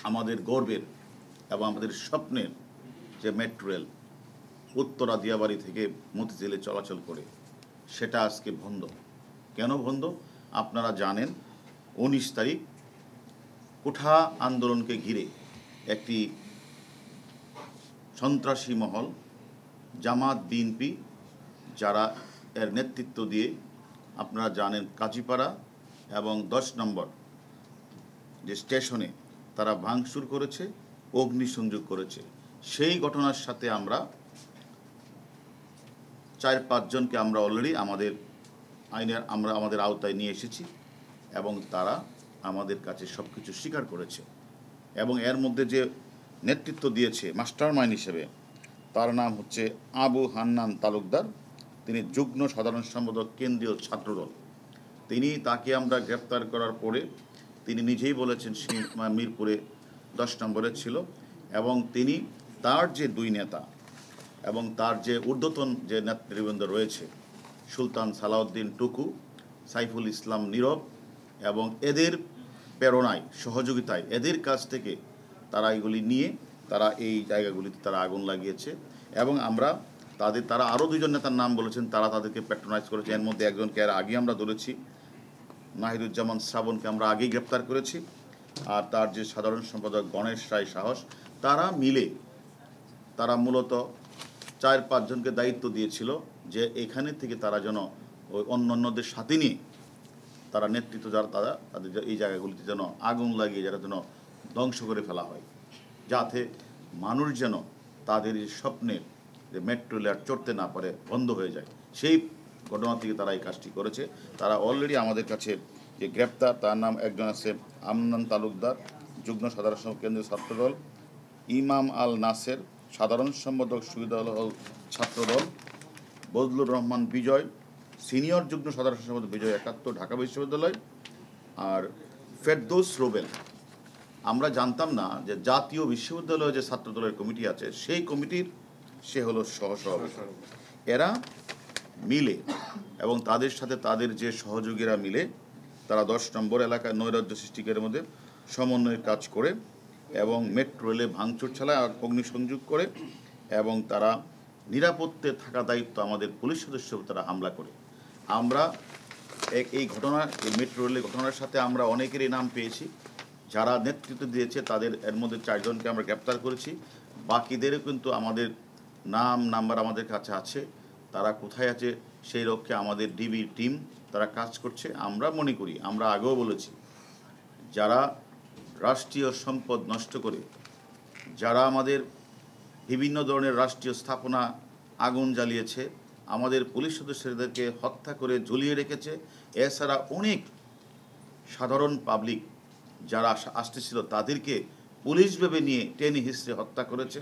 আমাদের গর্বের এবং আমাদের স্বপ্নের যে মেট্রো রেল উত্তরা দিয়াবাড়ি থেকে মতিঝিলে চলাচল করে, সেটা আজকে বন্ধ। কেন বন্ধ আপনারা জানেন। 19 তারিখ কোঠা আন্দোলনকে ঘিরে একটি সন্ত্রাসী মহল জামাত বিএনপি যারা এর নেতৃত্ব দিয়ে আপনারা জানেন কাজীপাড়া এবং 10 নম্বর যে স্টেশনে তারা ভাঙচুর করেছে, অগ্নিসংযোগ করেছে। সেই ঘটনার সাথে আমরা 4-5 জনকে আমরা অলরেডি আমাদের আইনের আমাদের আওতায় নিয়ে এসেছি এবং তারা আমাদের কাছে সব কিছু স্বীকার করেছে। এবং এর মধ্যে যে নেতৃত্ব দিয়েছে মাস্টার মাইন্ড হিসেবে, তার নাম হচ্ছে আবু হান্নান তালুকদার। তিনি যুগ্ম সাধারণ সম্পাদক কেন্দ্রীয় ছাত্রদল। তাকে আমরা গ্রেপ্তার করার পরে তিনি নিজেই বলেছেন মিরপুরে 10 নম্বরে ছিল এবং তার যে 2 নেতা এবং তার যে ঊর্ধ্বতন যে নেতৃবৃন্দ রয়েছে, সুলতান সালাউদ্দিন টুকু, সাইফুল ইসলাম নীরব, এবং এদের প্রেরণায় সহযোগিতায় এদের কাছ থেকে তারা এগুলি নিয়ে তারা এই জায়গাগুলিতে তারা আগুন লাগিয়েছে। এবং তারা আরও 2 জন নেতার নাম বলেছেন, তারা তাদেরকে প্যাট্রোনাইজ করেছে। এর মধ্যে একজনকে আর আগে আমরা ধরেছি, নাহিদুজ্জামান শ্রাবণকে আমরা আগেই গ্রেপ্তার করেছি। আর তার যে সাধারণ সম্পাদক গণেশ রায় সাহস, তারা মূলত 4-5 জনকে দায়িত্ব দিয়েছিল যে এখানে থেকে তারা যেন ওই অন্যান্যদের সাথে নিয়ে তারা নেতৃত্ব তাদের এই জায়গাগুলিতে যেন আগুন লাগিয়ে যারা যেন ধ্বংস করে ফেলা হয়, যাতে মানুষ যেন তাদের স্বপ্নের যে মেট্রো রেল চড়তে না পারে, বন্ধ হয়ে যায়। সেই ঘটনা থেকে তারা এই কাজটি করেছে। তারা অলরেডি আমাদের কাছে যে গ্রেপ্তার, তার নাম একজন আছে আমনান তালুকদার, যুগ্ম সাধারণ সম্পাদক কেন্দ্রীয় ছাত্রদল, ইমাম আল নাসের, সাধারণ সম্পাদক শহীদুল হক ছাত্রদল, বজলুর রহমান বিজয়, সিনিয়র যুগ্ম সাধারণ সম্পাদক বিজয় 71 ঢাকা বিশ্ববিদ্যালয়, আর ফেরদৌস রোবেল। আমরা জানতাম না যে জাতীয় বিশ্ববিদ্যালয়ে যে ছাত্রদলের কমিটি আছে, সেই কমিটির সে হলো সহসভাপতি। এরা মিলে এবং তাদের সাথে তাদের যে সহযোগীরা মিলে তারা 10 নম্বর এলাকায় নৈরাজ্য সৃষ্টিকারের মধ্যে সমন্বয়ের কাজ করে এবং মেট্রো রেলে ভাঙচুর চালায়, অগ্নিসংযোগ করে এবং তারা নিরাপত্তে থাকা দায়িত্ব আমাদের পুলিশ সদস্য তারা হামলা করে। আমরা এই মেট্রো রেলের ঘটনার সাথে আমরা অনেকেরই নাম পেয়েছি যারা নেতৃত্ব দিয়েছে। এর মধ্যে 4 জনকে আমরা গ্রেপ্তার করেছি। বাকিদেরও কিন্তু আমাদের নাম্বার আমাদের কাছে আছে। তারা কোথায় আছে সেই লক্ষ্যে আমাদের ডিবি টিম তারা কাজ করছে। আমরা মনে করি, আমরা আগেও বলেছি, যারা রাষ্ট্রীয় সম্পদ নষ্ট করে, যারা আমাদের বিভিন্ন ধরনের রাষ্ট্রীয় স্থাপনা আগুন জ্বালিয়েছে, আমাদের পুলিশ সদস্যদেরকে হত্যা করে ঝুলিয়ে রেখেছে, এছাড়া অনেক সাধারণ পাবলিক যারা আসতেছিল তাদেরকে পুলিশ ভেবে নিয়ে টেনে হিঁচড়ে হত্যা করেছে।